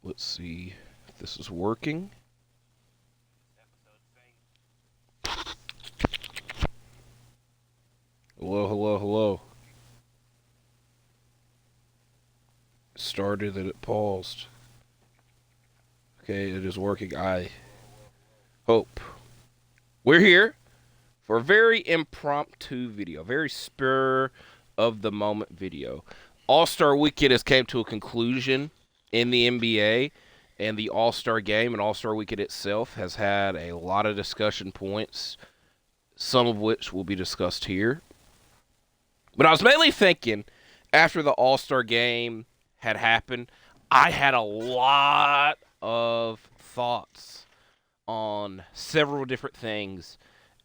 Let's see if this is working. Hello, hello, hello. It started and it paused. Okay, it is working. I hope. We're here for a very impromptu video, very spur of the moment video. All-Star Weekend has came to a conclusion in the NBA, and the All-Star Game and All-Star Weekend itself has had a lot of discussion points, some of which will be discussed here. But I was mainly thinking, after the All-Star Game had happened, I had a lot of thoughts on several different things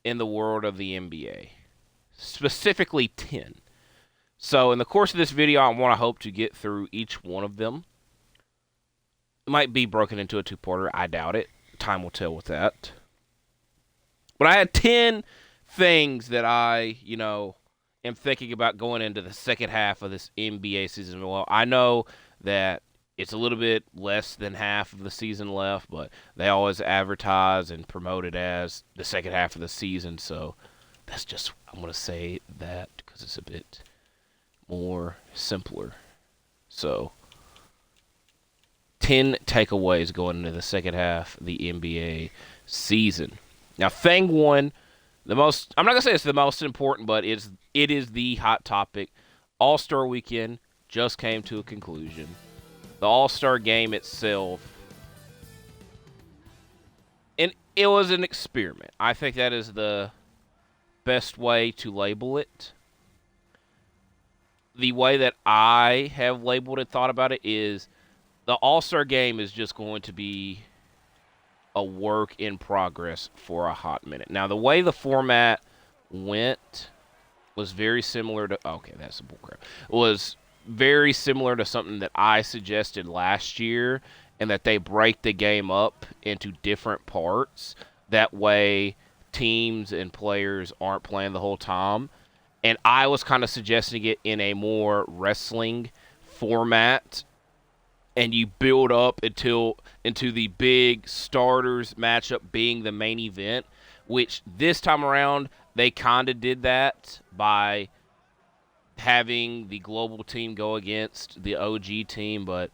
in the world of the NBA, specifically 10. So in the course of this video, I want to hope to get through each one of them. It might be broken into a two-parter. I doubt it. Time will tell with that. But I had 10 things that I, am thinking about going into the second half of this NBA season. Well, I know that it's a little bit less than half of the season left, but they always advertise and promote it as the second half of the season. So that's just, I'm going to say that because it's a bit more simpler. So 10 takeaways going into the second half of the NBA season. Now, thing one, I'm not going to say it's the most important, but it is the hot topic. All-Star Weekend just came to a conclusion. The All-Star Game itself, and it was an experiment. I think that is the best way to label it. The way that I have labeled it, thought about it, is the All-Star Game is just going to be a work in progress for a hot minute. Now, the way the format went was very similar to... Okay, that's some bullcrap. Was very similar to something that I suggested last year, and that they break the game up into different parts. That way, teams and players aren't playing the whole time. And I was kind of suggesting it in a more wrestling format, and you build up into the big starters matchup being the main event, which this time around they kind of did that by having the global team go against the OG team, but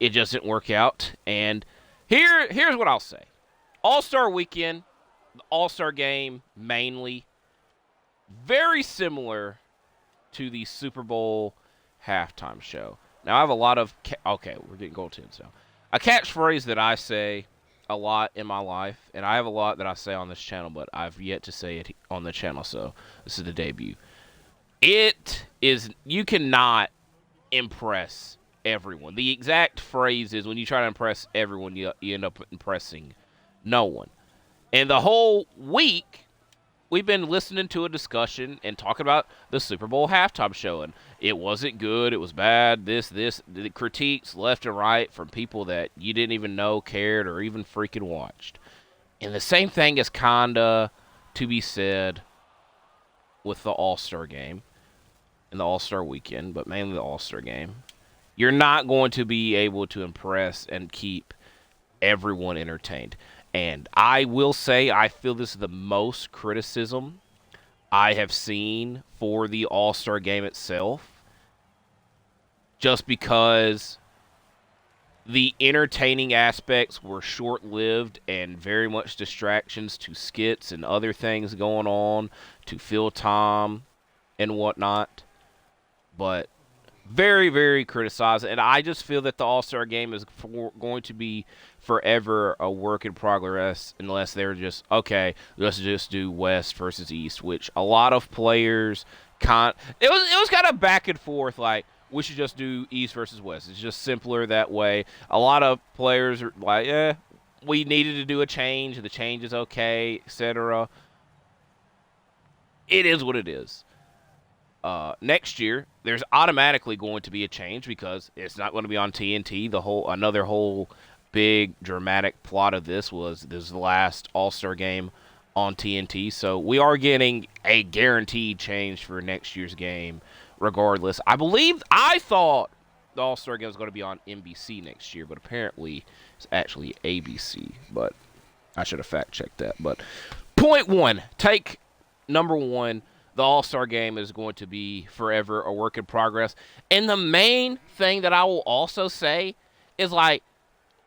it just didn't work out. And here's what I'll say. All-Star Weekend, the All-Star Game mainly, very similar to the Super Bowl halftime show. Now, I have a lot of... Okay, we're getting goal tens now. A catchphrase that I say a lot in my life, and I have a lot that I say on this channel, but I've yet to say it on the channel, so this is the debut. It is... You cannot impress everyone. The exact phrase is, when you try to impress everyone, you end up impressing no one. And the whole week, we've been listening to a discussion and talking about the Super Bowl halftime show, and it wasn't good, it was bad, the critiques left and right from people that you didn't even know cared or even freaking watched. And the same thing is kinda to be said with the All-Star Game and the All-Star Weekend, but mainly the All-Star Game. You're not going to be able to impress and keep everyone entertained. And I will say, I feel this is the most criticism I have seen for the All-Star Game itself, just because the entertaining aspects were short-lived and very much distractions to skits and other things going on, to fill time and whatnot. But very, very criticized. And I just feel that the All-Star Game is going to be forever a work in progress, unless they're just, okay, let's just do West versus East, which a lot of players it was kind of back and forth, like, we should just do East versus West. It's just simpler that way. A lot of players are like, we needed to do a change, the change is okay, etc. It is what it is. Next year, there's automatically going to be a change because it's not going to be on TNT. Another whole big dramatic plot of this was the last All-Star Game on TNT. So we are getting a guaranteed change for next year's game regardless. I thought the All-Star Game is going to be on NBC next year, but apparently it's actually ABC. But I should have fact-checked that. But point one, take number one, the All-Star Game is going to be forever a work in progress. And the main thing that I will also say is, like,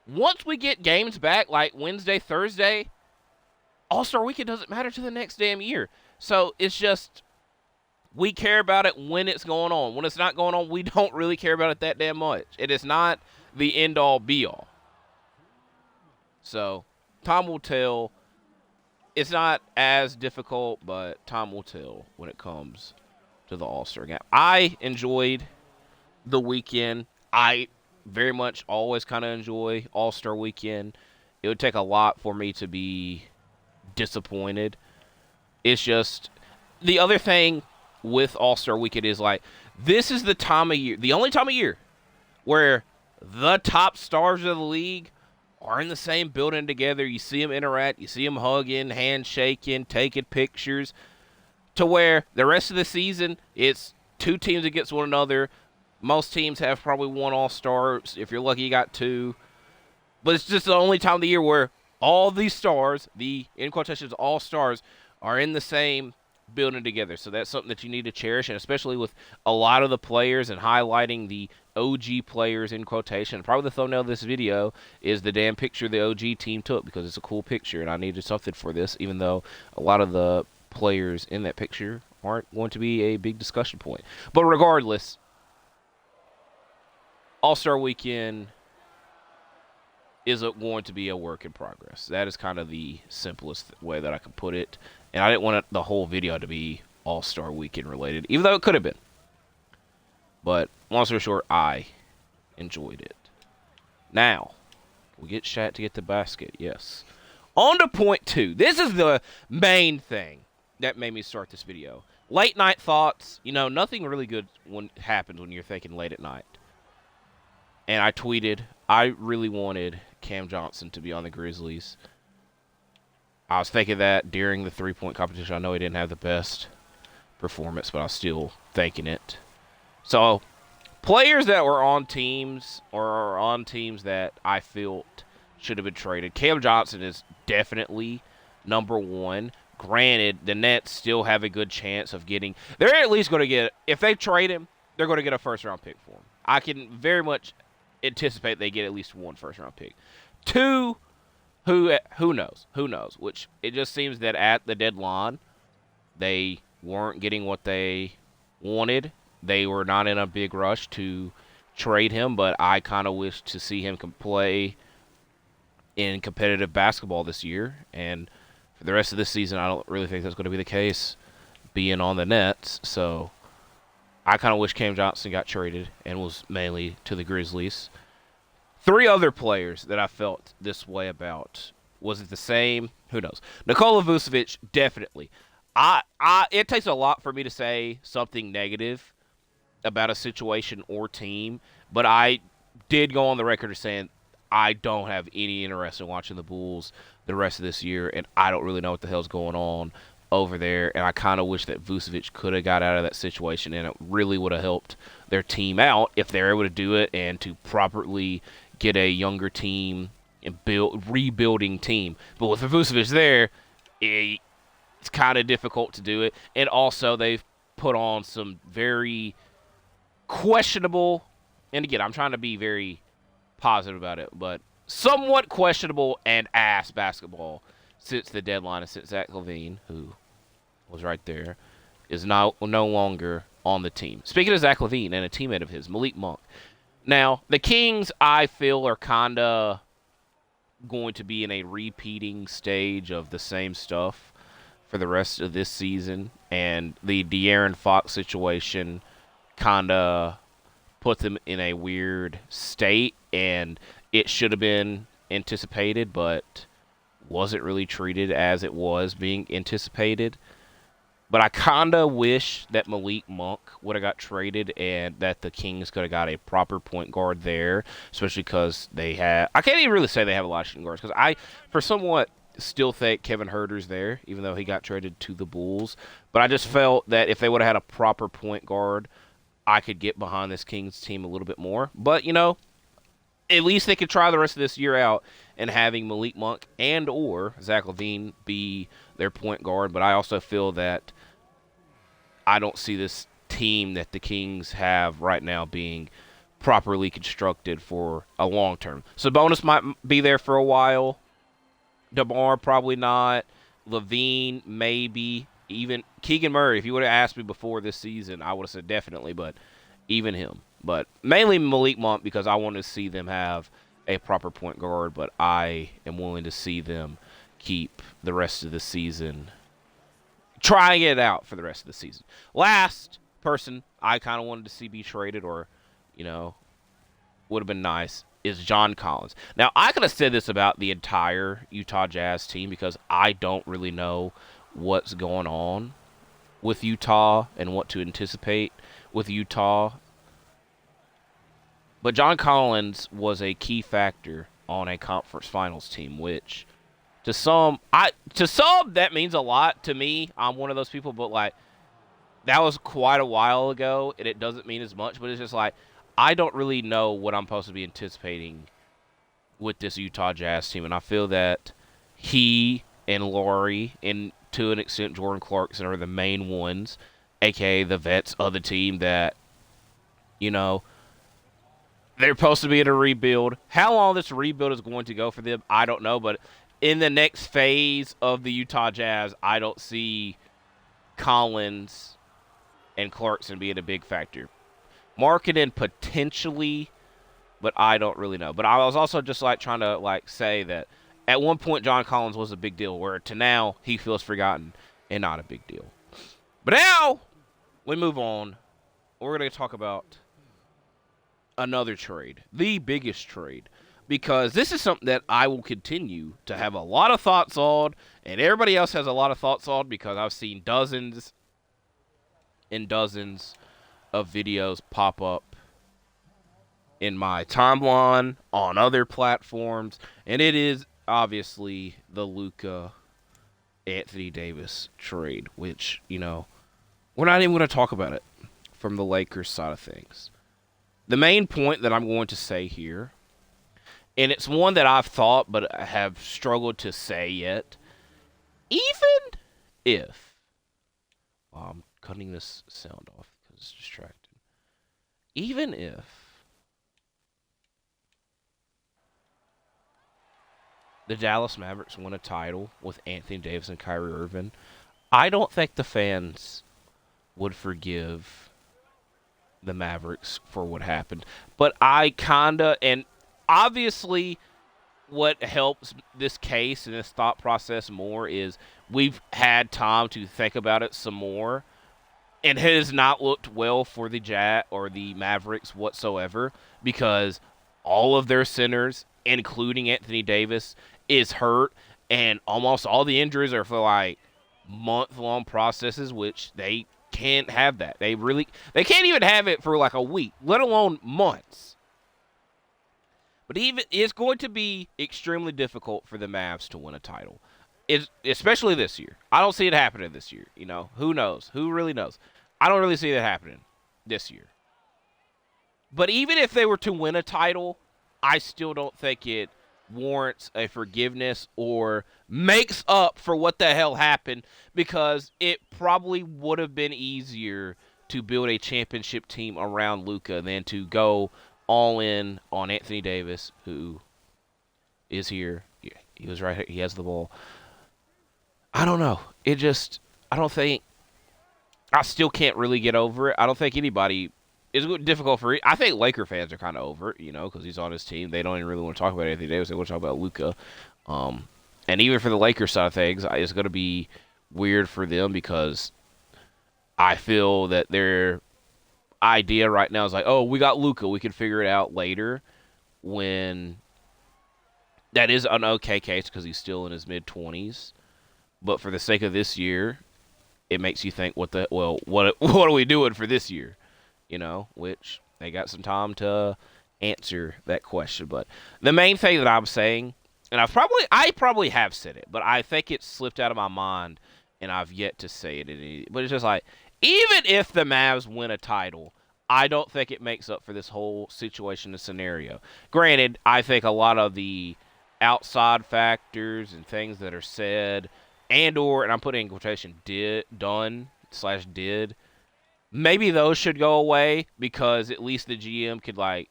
once we get games back, like Wednesday, Thursday, All-Star Weekend doesn't matter to the next damn year. So it's just, we care about it when it's going on. When it's not going on, we don't really care about it that damn much. It is not the end-all, be-all. So time will tell. It's not as difficult, but time will tell when it comes to the All-Star Game. I enjoyed the weekend. I very much always kind of enjoy All-Star Weekend. It would take a lot for me to be disappointed. It's just, the other thing with All-Star Weekend is, like, this is the time of year, the only time of year where the top stars of the league are in the same building together. You see them interact. You see them hugging, handshaking, taking pictures, to where the rest of the season, it's two teams against one another. Most teams have probably one All-Star. If you're lucky, you got two. But it's just the only time of the year where all these stars, the, in quotations, all-stars, are in the same building together. So that's something that you need to cherish, and especially with a lot of the players and highlighting the OG players in quotation. Probably the thumbnail of this video is the damn picture the OG team took, because it's a cool picture, and I needed something for this, even though a lot of the players in that picture aren't going to be a big discussion point. But regardless, All-Star Weekend is going to be a work in progress. That is kind of the simplest way that I could put it. And I didn't want the whole video to be All-Star Weekend related, even though it could have been. But long story short, I enjoyed it. Now, we get Shat to get the basket, yes. On to point two. This is the main thing that made me start this video. Late night thoughts. You know, nothing really good happens when you're thinking late at night. And I tweeted, I really wanted Cam Johnson to be on the Grizzlies. I was thinking that during the three-point competition. I know he didn't have the best performance, but I was still thinking it. So, players that were on teams or are on teams that I felt should have been traded, Cam Johnson is definitely number one. Granted, the Nets still have a good chance of getting, they're at least going to get, if they trade him, they're going to get a first-round pick for him. I can very much anticipate they get at least one first-round pick. Two, who knows? Who knows? Which, it just seems that at the deadline, they weren't getting what they wanted. They were not in a big rush to trade him, but I kind of wish to see him play in competitive basketball this year. And for the rest of this season, I don't really think that's going to be the case, being on the Nets. So I kind of wish Cam Johnson got traded and was mainly to the Grizzlies. Three other players that I felt this way about. Was it the same? Who knows? Nikola Vucevic, definitely. It takes a lot for me to say something negative about a situation or team, but I did go on the record as saying I don't have any interest in watching the Bulls the rest of this year, and I don't really know what the hell's going on over there, and I kind of wish that Vucevic could have got out of that situation, and it really would have helped their team out if they're able to do it and to properly get a younger team and rebuilding team. But with Vucevic there, it's kind of difficult to do it, and also they've put on some very questionable, and again, I'm trying to be very positive about it, but somewhat questionable and ass basketball since the deadline, and since Zach LaVine, who was right there, is no longer on the team. Speaking of Zach LaVine and a teammate of his, Malik Monk. Now, the Kings, I feel, are kind of going to be in a repeating stage of the same stuff for the rest of this season, and the De'Aaron Fox situation kind of put them in a weird state, and it should have been anticipated, but wasn't really treated as it was being anticipated. But I kind of wish that Malik Monk would have got traded and that the Kings could have got a proper point guard there, especially because they have, I can't even really say they have a lot of shooting guards, because I, for somewhat, still think Kevin Huerter's there, even though he got traded to the Bulls. But I just felt that if they would have had a proper point guard I could get behind this Kings team a little bit more. But, you know, at least they could try the rest of this year out and having Malik Monk and or Zach LaVine be their point guard. But I also feel that I don't see this team that the Kings have right now being properly constructed for a long term. Sabonis might be there for a while. DeMar probably not. LaVine maybe. Even Keegan Murray, if you would have asked me before this season, I would have said definitely, but even him. But mainly Malik Monk because I want to see them have a proper point guard, but I am willing to see them keep the rest of the season, trying it out for the rest of the season. Last person I kind of wanted to see be traded or, you know, would have been nice is John Collins. Now, I could have said this about the entire Utah Jazz team because I don't really know what's going on with Utah and what to anticipate with Utah. But John Collins was a key factor on a conference finals team, which to some that means a lot to me. I'm one of those people, but like that was quite a while ago, and it doesn't mean as much. But it's just like I don't really know what I'm supposed to be anticipating with this Utah Jazz team, and I feel that he and Laurie and to an extent Jordan Clarkson are the main ones, aka the vets of the team that, you know, they're supposed to be in a rebuild. How long this rebuild is going to go for them, I don't know. But in the next phase of the Utah Jazz, I don't see Collins and Clarkson being a big factor. Marketing potentially, but I don't really know. But I was also just like trying to like say that at one point John Collins was a big deal, where to now he feels forgotten and not a big deal. But now we move on. We're going to talk about another trade, the biggest trade, because this is something that I will continue to have a lot of thoughts on, and everybody else has a lot of thoughts on because I've seen dozens and dozens of videos pop up in my timeline on other platforms, and it is obviously the Luka Anthony Davis trade, which, you know, we're not even going to talk about it from the Lakers side of things. The main point that I'm going to say here, and it's one that I've thought but I have struggled to say yet, even if, I'm cutting this sound off because it's distracting, even if the Dallas Mavericks win a title with Anthony Davis and Kyrie Irving, I don't think the fans would forgive the Mavericks for what happened. But I kinda, and obviously what helps this case and this thought process more is we've had time to think about it some more, and it has not looked well for the Mavericks whatsoever, because all of their centers, including Anthony Davis, is hurt, and almost all the injuries are for like month-long processes, which they can't have that. They can't even have it for like a week, let alone months. But even it's going to be extremely difficult for the Mavs to win a title, especially this year. I don't see it happening this year. You know, who knows? Who really knows? I don't really see that happening this year. But even if they were to win a title, I still don't think it warrants a forgiveness or makes up for what the hell happened, because it probably would have been easier to build a championship team around Luka than to go all in on Anthony Davis, who is here. Yeah, he was right here. He has the ball. I don't know. I still can't really get over it. I don't think anybody. It's difficult for. I think Laker fans are kind of over it, you know, because he's on his team. They don't even really want to talk about Anthony Davis. They want to talk about Luka. And even for the Lakers side of things, it's going to be weird for them, because I feel that their idea right now is like, oh, we got Luka, we can figure it out later, when that is an okay case because he's still in his mid-20s. But for the sake of this year, it makes you think, what are we doing for this year? You know, which they got some time to answer that question. But the main thing that I'm saying, and I probably have said it, but I think it slipped out of my mind, and I've yet to say it. But it's just like, even if the Mavs win a title, I don't think it makes up for this whole situation and scenario. Granted, I think a lot of the outside factors and things that are said and I'm putting in quotation did maybe those should go away because at least the GM could like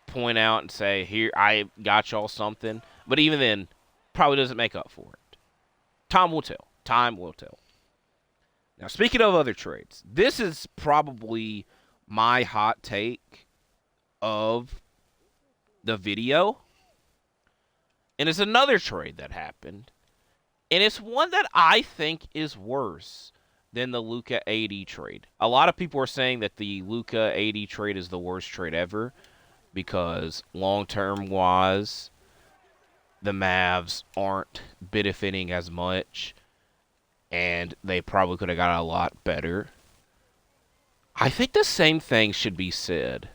point out and say, "Here, I got y'all something." But even then, probably doesn't make up for it. Time will tell. Time will tell. Now, speaking of other trades, this is probably my hot take of the video. And it's another trade that happened. And it's one that I think is worse than the Luka AD trade. A lot of people are saying that the Luka AD trade is the worst trade ever because long-term wise, the Mavs aren't benefiting as much and they probably could have got a lot better. I think the same thing should be said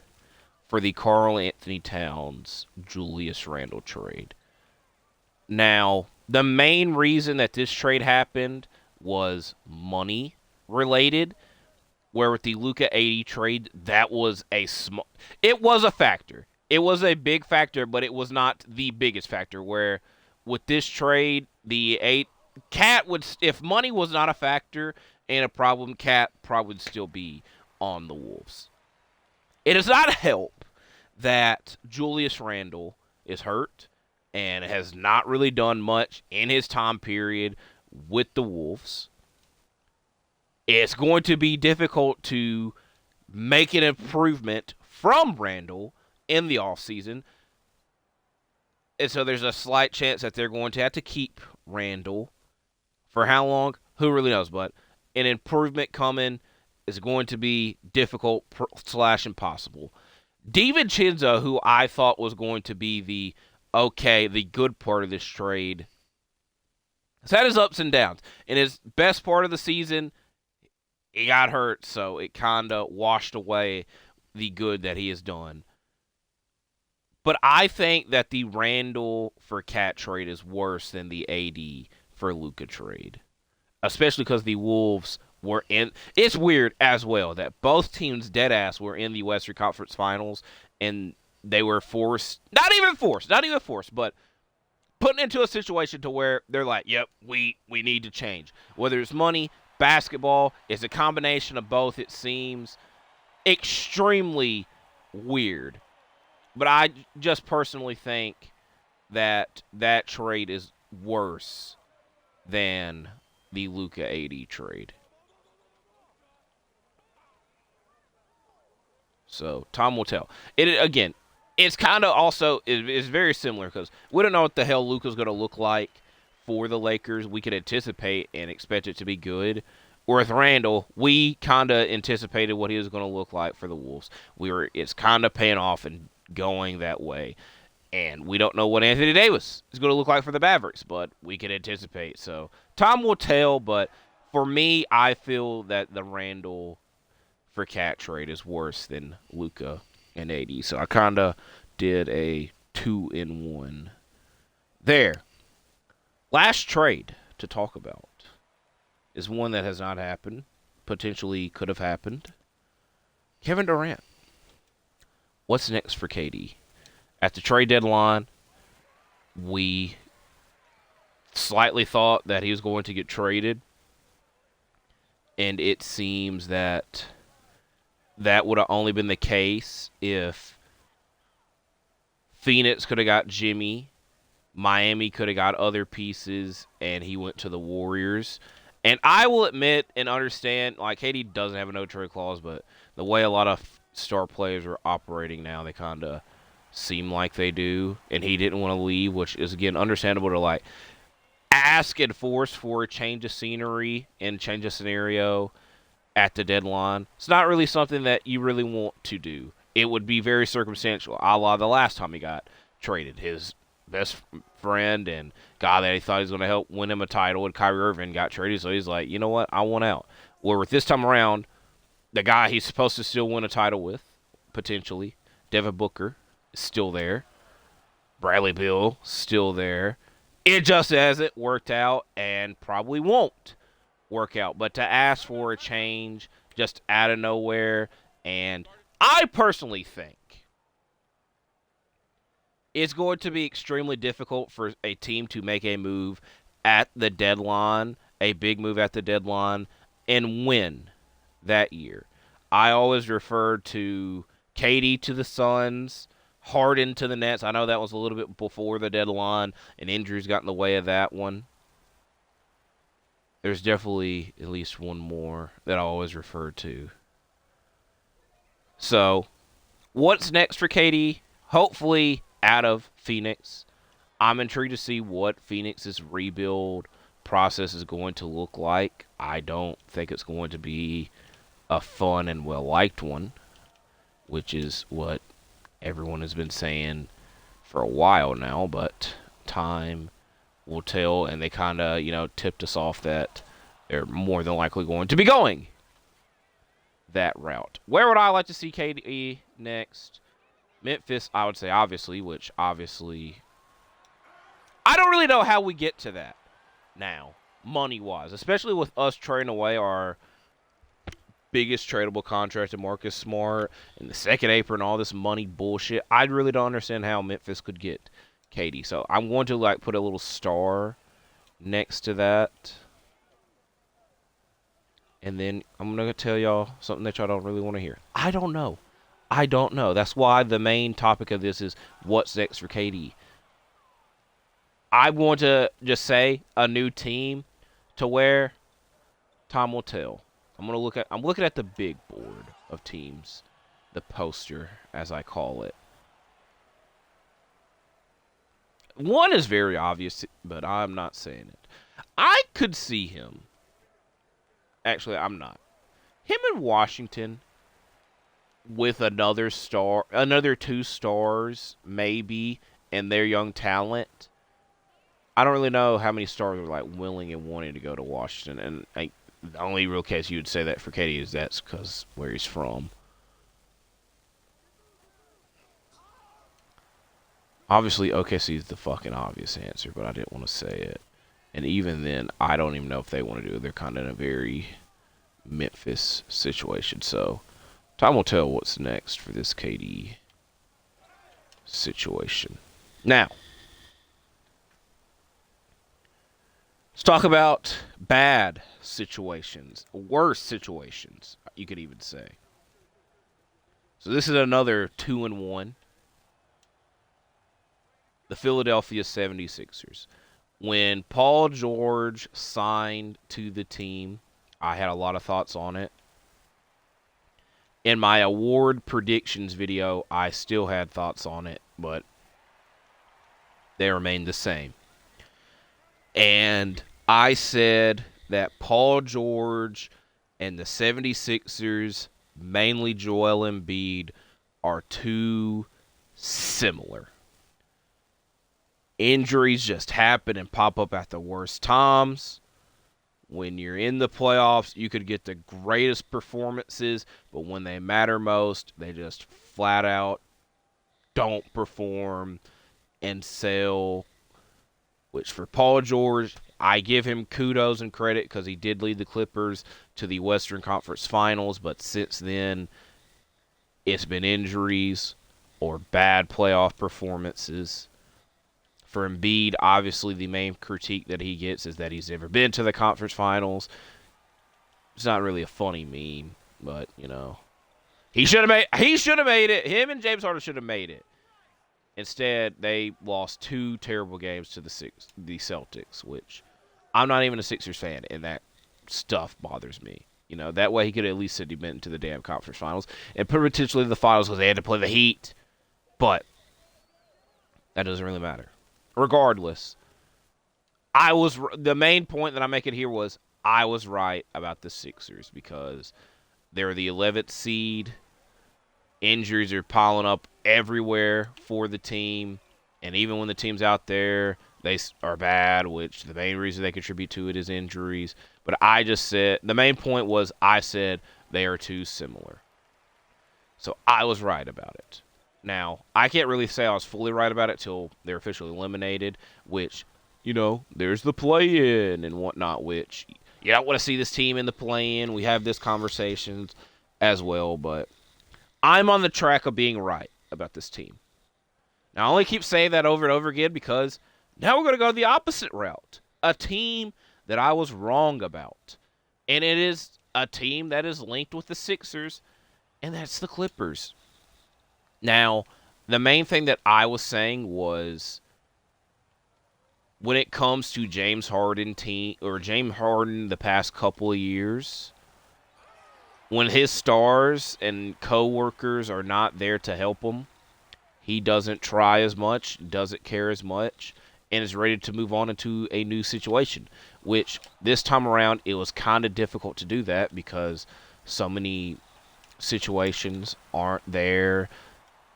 for the Karl Anthony Towns Julius Randle trade. Now, the main reason that this trade happened was money related, where with the Luka AD trade, that was it was a factor. It was a big factor, but it was not the biggest factor. Where with this trade, the Cat would, if money was not a factor and a problem, Cat probably would still be on the Wolves. It does not help that Julius Randle is hurt and has not really done much in his time period with the Wolves. It's going to be difficult to make an improvement from Randle in the offseason. And so there's a slight chance that they're going to have to keep Randle. For how long? Who really knows? But an improvement coming is going to be difficult / impossible. DiVincenzo, who I thought was going to be the good part of this trade, has had his ups and downs. In his best part of the season, he got hurt, so it kind of washed away the good that he has done. But I think that the Randle for Cat trade is worse than the AD for Luka trade, especially because the Wolves were in. It's weird as well that both teams deadass were in the Western Conference Finals, and they were not even forced, but put into a situation to where they're like, yep, we need to change. Whether it's money, basketball, it's a combination of both, it seems extremely weird. But I just personally think that trade is worse than the Luka AD trade. So time will tell. It's kind of also it's very similar because we don't know what the hell Luka's going to look like for the Lakers. We could anticipate and expect it to be good. With Randle, we kind of anticipated what he was going to look like for the Wolves. It's kind of paying off and going that way. And we don't know what Anthony Davis is going to look like for the Mavericks, but we can anticipate. So time will tell, but for me, I feel that the Randle for Cat trade is worse than Luka and AD. So I kind of did a 2-in-1 there. Last trade to talk about is one that has not happened, potentially could have happened. Kevin Durant. What's next for KD? At the trade deadline, we slightly thought that he was going to get traded, and it seems that would have only been the case if Phoenix could have got Jimmy, Miami could have got other pieces, and he went to the Warriors. And I will admit and understand, like, KD doesn't have a no-trade clause, but the way a lot of star players are operating now, they kind of seem like they do. And he didn't want to leave, which is, again, understandable to, like, ask and force for a change of scenery and change of scenario at the deadline. It's not really something that you really want to do. It would be very circumstantial, a la the last time he got traded. His best friend and guy that he thought he was going to help win him a title, and Kyrie Irving got traded, so he's like, you know what, I want out. Where with this time around, the guy he's supposed to still win a title with, potentially, Devin Booker, is still there. Bradley Beal, still there. It just hasn't worked out and probably won't work out. But to ask for a change just out of nowhere And I personally think it's going to be extremely difficult for a team to make a move at the deadline, a big move at the deadline, and win that year. I always refer to Katie to the Suns, Harden to the Nets. I know that was a little bit before the deadline, and injuries got in the way of that one. There's definitely at least one more that I always refer to. So, what's next for KD? Hopefully, out of Phoenix. I'm intrigued to see what Phoenix's rebuild process is going to look like. I don't think it's going to be a fun and well-liked one, which is what everyone has been saying for a while now, but time will tell, and they kind of, tipped us off that they're more than likely going to be going that route. Where would I like to see KD next? Memphis, I would say, obviously, which obviously I don't really know how we get to that now, money-wise, especially with us trading away our biggest tradable contract to Marcus Smart and the second apron and all this money bullshit. I really don't understand how Memphis could get KD. So I'm going to put a little star next to that. And then I'm going to tell y'all something that y'all don't really want to hear. I don't know. That's why the main topic of this is what's next for KD. I want to just say a new team to where time will tell. I'm looking at the big board of teams, the poster as I call it. One is very obvious, but I'm not saying it. I could see him. Actually, I'm not. Him in Washington with another two stars maybe, and their young talent. I don't really know how many stars are willing and wanting to go to Washington, and the only real case you would say that for KD is that's because where he's from. Obviously, OKC is the fucking obvious answer, but I didn't want to say it. And even then, I don't even know if they want to do it. They're kind of in a very Memphis situation. So, time will tell what's next for this KD situation. Now, let's talk about bad situations, worse situations, you could even say. So this is another 2-1. The Philadelphia 76ers. When Paul George signed to the team, I had a lot of thoughts on it. In my award predictions video, I still had thoughts on it, but they remained the same. And I said that Paul George and the 76ers, mainly Joel Embiid, are too similar. Injuries just happen and pop up at the worst times. When you're in the playoffs, you could get the greatest performances, but when they matter most, they just flat out don't perform and sell. Which for Paul George, I give him kudos and credit because he did lead the Clippers to the Western Conference Finals, but since then, it's been injuries or bad playoff performances. For Embiid, obviously the main critique that he gets is that he's never been to the conference finals. It's not really a funny meme, but he should have made it. Him and James Harden should have made it. Instead, they lost 2 terrible games to the Celtics, which I'm not even a Sixers fan, and that stuff bothers me. That way he could at least said he been to the damn conference finals and potentially the finals because they had to play the Heat. But that doesn't really matter. Regardless, the main point that I'm making here was I was right about the Sixers because they're the 11th seed. Injuries are piling up everywhere for the team. And even when the team's out there, they are bad, which the main reason they contribute to it is injuries. But I just said, the main point was I said they are too similar. So I was right about it. Now, I can't really say I was fully right about it till they're officially eliminated, which, there's the play-in and whatnot, which you don't want to see this team in the play-in. We have this conversation as well, but I'm on the track of being right about this team. Now, I only keep saying that over and over again because now we're going to go the opposite route. A team that I was wrong about. And it is a team that is linked with the Sixers, and that's the Clippers. Now, the main thing that I was saying was when it comes to James Harden the past couple of years, when his stars and coworkers are not there to help him, he doesn't try as much, doesn't care as much, and is ready to move on into a new situation, which this time around it was kind of difficult to do that because so many situations aren't there,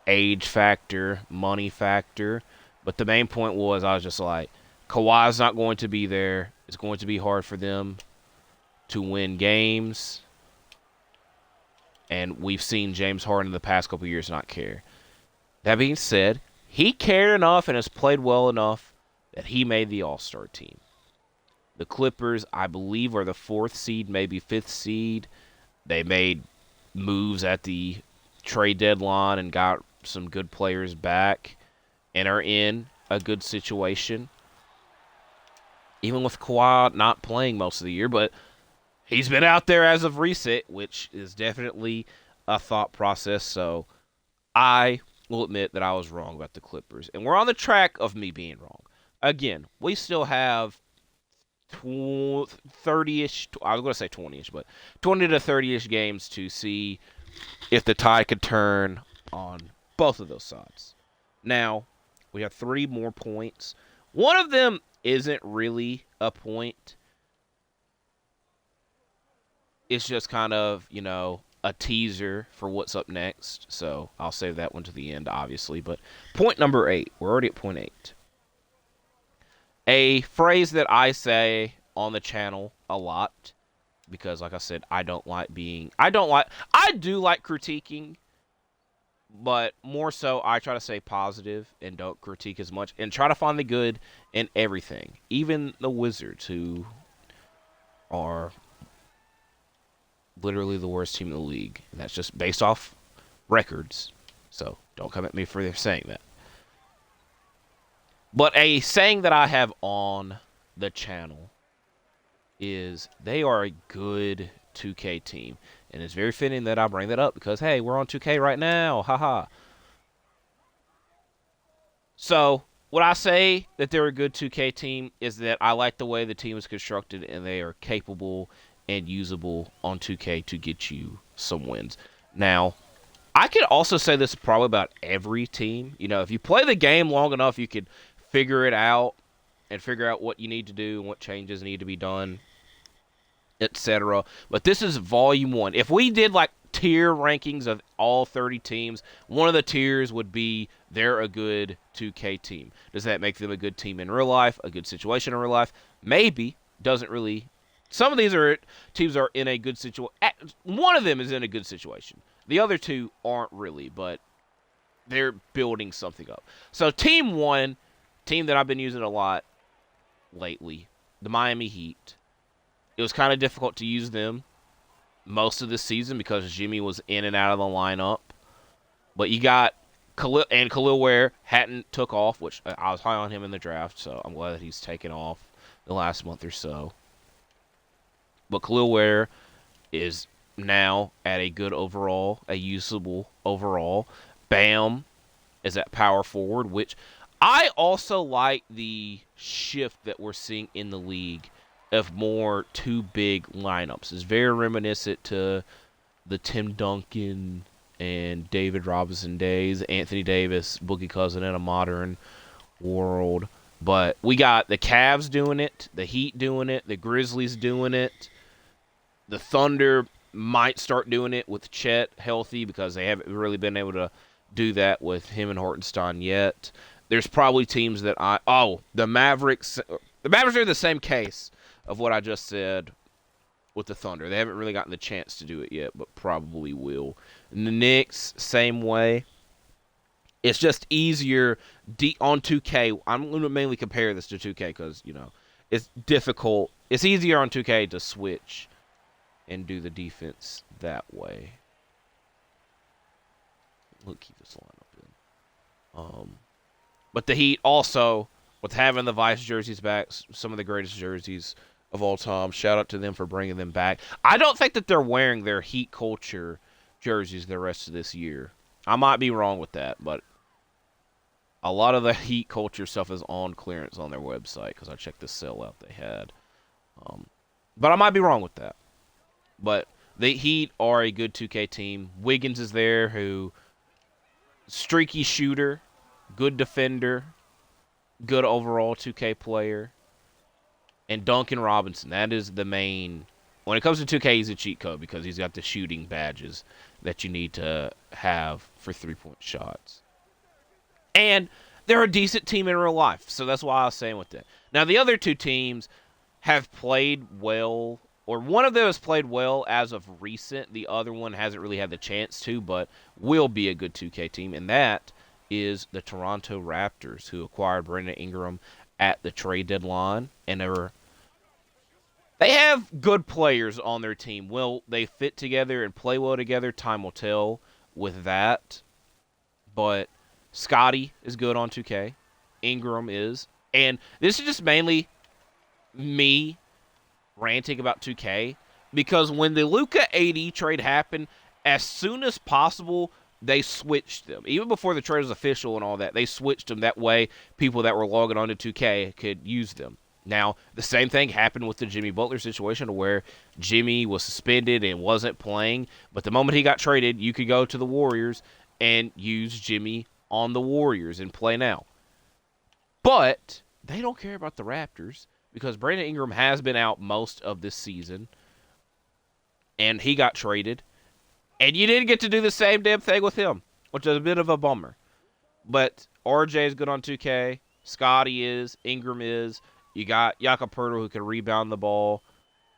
age factor, money factor. But the main point was I was just like, Kawhi's not going to be there. It's going to be hard for them to win games. And we've seen James Harden in the past couple years not care. That being said, he cared enough and has played well enough that he made the All-Star team. The Clippers, I believe, are the 4th seed, maybe 5th seed. They made moves at the trade deadline and got some good players back and are in a good situation. Even with Kawhi not playing most of the year, but he's been out there as of recent, which is definitely a thought process. So I will admit that I was wrong about the Clippers. And we're on the track of me being wrong. Again, we still have 30-ish, I was going to say 20-ish, but 20 to 30-ish games to see if the tide could turn on both of those sides. Now, we have 3 more points. One of them isn't really a point. It's just kind of, a teaser for what's up next. So I'll save that one to the end, obviously. But point number 8. We're already at point 8. A phrase that I say on the channel a lot because, like I said, I do like critiquing, but more so I try to stay positive and don't critique as much and try to find the good in everything. Even the Wizards, who are literally the worst team in the league. And that's just based off records. So don't come at me for saying that. But a saying that I have on the channel is they are a good 2K team. And it's very fitting that I bring that up because, hey, we're on 2K right now. Haha. So, when I say that they're a good 2K team is that I like the way the team is constructed and they are capable and usable on 2K to get you some wins. Now, I could also say this probably about every team. If you play the game long enough, you could figure it out and figure out what you need to do and what changes need to be done, etc. But this is volume 1. If we did like tier rankings of all 30 teams, one of the tiers would be they're a good 2K team. Does that make them a good team in real life, a good situation in real life? Maybe. Doesn't really. Some of these teams are in a good situation. One of them is in a good situation. The other 2 aren't really, but they're building something up. So team 1, team that I've been using a lot lately, the Miami Heat. It was kind of difficult to use them most of this season because Jimmy was in and out of the lineup. But you got Khalil Ware hadn't took off, which I was high on him in the draft, so I'm glad that he's taken off the last month or so. But Khalil Ware is now at a good overall, a usable overall. Bam is at power forward, which I also like the shift that we're seeing in the league of more 2 big lineups. It's very reminiscent to the Tim Duncan and David Robinson days, Anthony Davis, Boogie Cousin in a modern world. But we got the Cavs doing it, the Heat doing it, the Grizzlies doing it. The Thunder might start doing it with Chet healthy because they haven't really been able to do that with him and Hartenstein yet. There's probably teams that the Mavericks. The Mavericks are the same case of what I just said with the Thunder. They haven't really gotten the chance to do it yet, but probably will. And the Knicks, same way. It's just easier on 2K. I'm going to mainly compare this to 2K because, it's difficult. It's easier on 2K to switch and do the defense that way. We'll keep this lineup in. But the Heat also, with having the Vice jerseys back, some of the greatest jerseys of all time. Shout out to them for bringing them back. I don't think that they're wearing their Heat culture jerseys the rest of this year. I might be wrong with that, but a lot of the Heat culture stuff is on clearance on their website because I checked the sellout they had. But I might be wrong with that. But the Heat are a good 2K team. Wiggins is there, who streaky shooter, good defender, good overall 2K player. And Duncan Robinson, that is the main. When it comes to 2K, he's a cheat code because he's got the shooting badges that you need to have for 3-point shots. And they're a decent team in real life, so that's why I was saying with that. Now, the other two teams have played well, or one of them has played well as of recent. The other one hasn't really had the chance to, but will be a good 2K team, and that is the Toronto Raptors, who acquired Brandon Ingram at the trade deadline, and they have good players on their team. Will they fit together and play well together? Time will tell with that. But Scotty is good on 2K. Ingram is. And this is just mainly me ranting about 2K, because when the Luka AD trade happened, as soon as possible, they switched them. Even before the trade was official and all that, they switched them. That way, people that were logging on to 2K could use them. Now, the same thing happened with the Jimmy Butler situation, where Jimmy was suspended and wasn't playing, but the moment he got traded, you could go to the Warriors and use Jimmy on the Warriors and play now. But they don't care about the Raptors because Brandon Ingram has been out most of this season, and he got traded, and you didn't get to do the same damn thing with him, which is a bit of a bummer. But RJ is good on 2K. Scotty is. Ingram is. You got Jakob Poeltl, who can rebound the ball.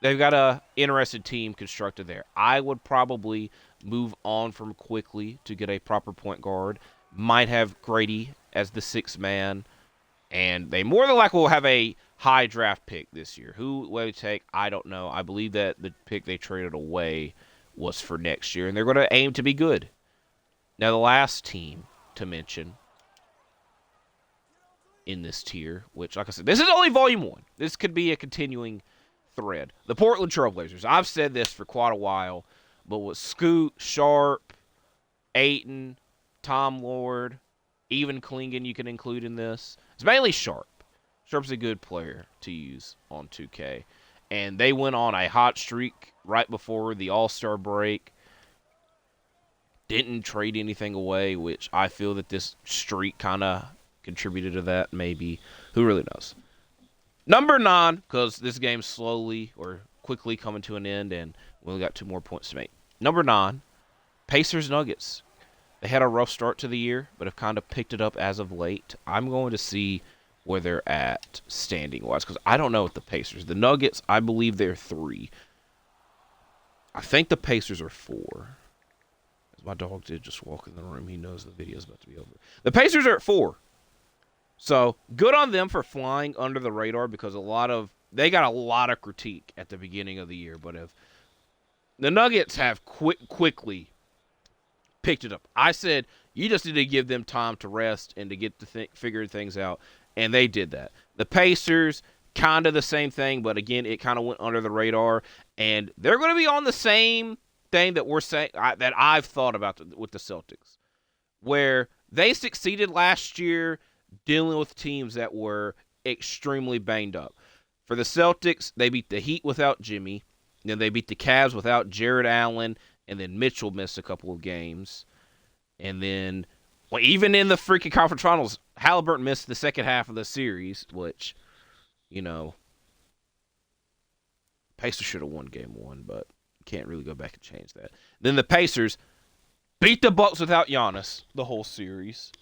They've got an interesting team constructed there. I would probably move on from quickly to get a proper point guard. Might have Grady as the sixth man. And they more than likely will have a high draft pick this year. Who will they take? I don't know. I believe that the pick they traded away was for next year, and they're going to aim to be good. Now, the last team to mention in this tier, which, like I said, this is only Volume 1. This could be a continuing thread. The Portland Trailblazers. I've said this for quite a while, but with Scoot, Sharp, Ayton, Tom Lord, even Klingon you can include in this. It's mainly Sharp. Sharp's a good player to use on 2K. And they went on a hot streak right before the All-Star break. Didn't trade anything away, which I feel that this streak kind of contributed to that, maybe. Who really knows? Number 9, because this game's slowly or quickly coming to an end, and we only got 2 more points to make. Number 9, Pacers Nuggets. They had a rough start to the year, but have kind of picked it up as of late. I'm going to see where they're at standing-wise, because I don't know with the Pacers. The Nuggets, I believe they're 3. I think the Pacers are 4. As my dog did just walk in the room. He knows the video's about to be over. The Pacers are at 4. So, good on them for flying under the radar, because they got a lot of critique at the beginning of the year, but if the Nuggets have quickly picked it up. I said, you just need to give them time to rest and to get to figure things out, and they did that. The Pacers, kind of the same thing, but again, it kind of went under the radar, and they're going to be on the same thing that we're saying that I've thought about with the Celtics, where they succeeded last year dealing with teams that were extremely banged up. For the Celtics, they beat the Heat without Jimmy, then they beat the Cavs without Jared Allen, and then Mitchell missed a couple of games. And then, well, even in the freaking conference finals, Halliburton missed the second half of the series, which, Pacers should have won game 1, but can't really go back and change that. Then the Pacers beat the Bucks without Giannis the whole series.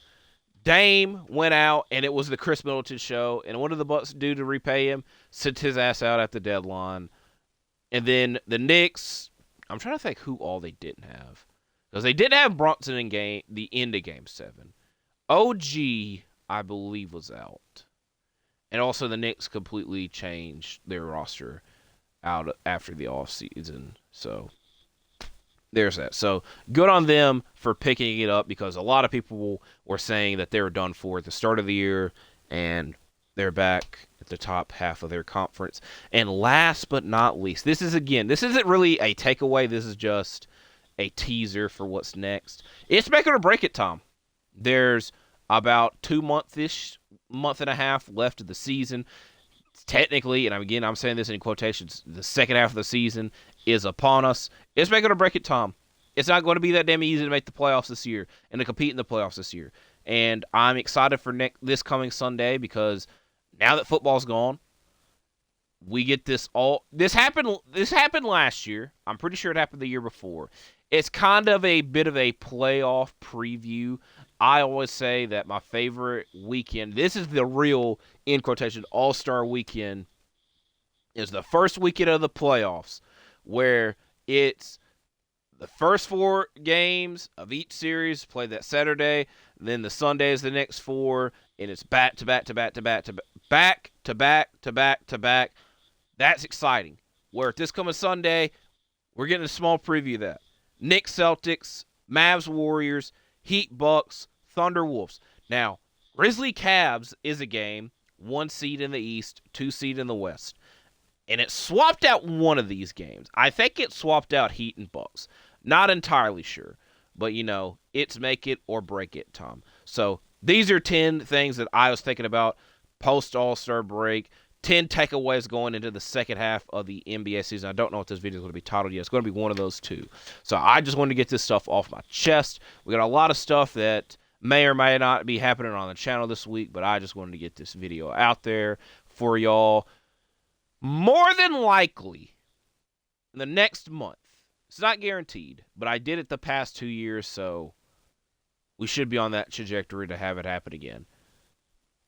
Dame went out, and it was the Chris Middleton show. And what did the Bucks do to repay him? Sent his ass out at the deadline. And then the Knicks, I'm trying to think who all they didn't have. Because they did have Brunson in the end of Game 7. OG, I believe, was out. And also the Knicks completely changed their roster out after the offseason. So, there's that. So good on them for picking it up because a lot of people were saying that they were done for at the start of the year, and they're back at the top half of their conference. And last but not least, this isn't really a takeaway. This is just a teaser for what's next. It's make it or break it, Tom. There's about 2 months-ish, month and a half left of the season. Technically, and again, I'm saying this in quotations, the second half of the season is upon us. It's make it or break it, Tom. It's not going to be that damn easy to make the playoffs this year and to compete in the playoffs this year. And I'm excited for this coming Sunday because now that football's gone, we get this all. This happened. This happened last year. I'm pretty sure it happened the year before. It's kind of a bit of a playoff preview. I always say that my favorite weekend. This is the real, in quotation, All-Star weekend. Is the first weekend of the playoffs, where it's the first 4 games of each series played that Saturday. Then the Sunday is the next 4, and it's back to back to back to back to back to back to back to back. That's exciting. Where this coming Sunday, we're getting a small preview of that. Knicks Celtics, Mavs Warriors, Heat Bucks, Thunder Wolves. Now, Grizzly Cavs is a game, 1 seed in the East, 2 seed in the West. And it swapped out one of these games. I think it swapped out Heat and Bucks. Not entirely sure. But, it's make it or break it, Tom. So these are 10 things that I was thinking about post All-Star break. 10 takeaways going into the second half of the NBA season. I don't know what this video is going to be titled yet. It's going to be one of those 2. So I just wanted to get this stuff off my chest. We got a lot of stuff that may or may not be happening on the channel this week, but I just wanted to get this video out there for y'all. More than likely, in the next month, it's not guaranteed, but I did it the past 2 years, so we should be on that trajectory to have it happen again.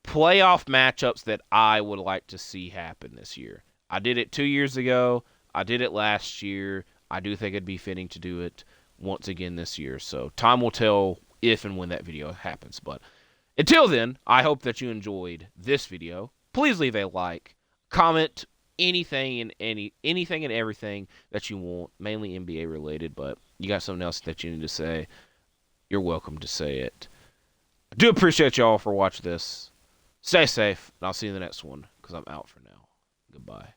Playoff matchups that I would like to see happen this year. I did it 2 years ago. I did it last year. I do think it'd be fitting to do it once again this year. So time will tell if and when that video happens. But until then, I hope that you enjoyed this video. Please leave a like, comment anything and everything that you want, mainly NBA related. But you got something else that you need to say, you're welcome to say it. I do appreciate y'all for watching this. Stay safe, and I'll see you in the next one, because I'm out for now. Goodbye.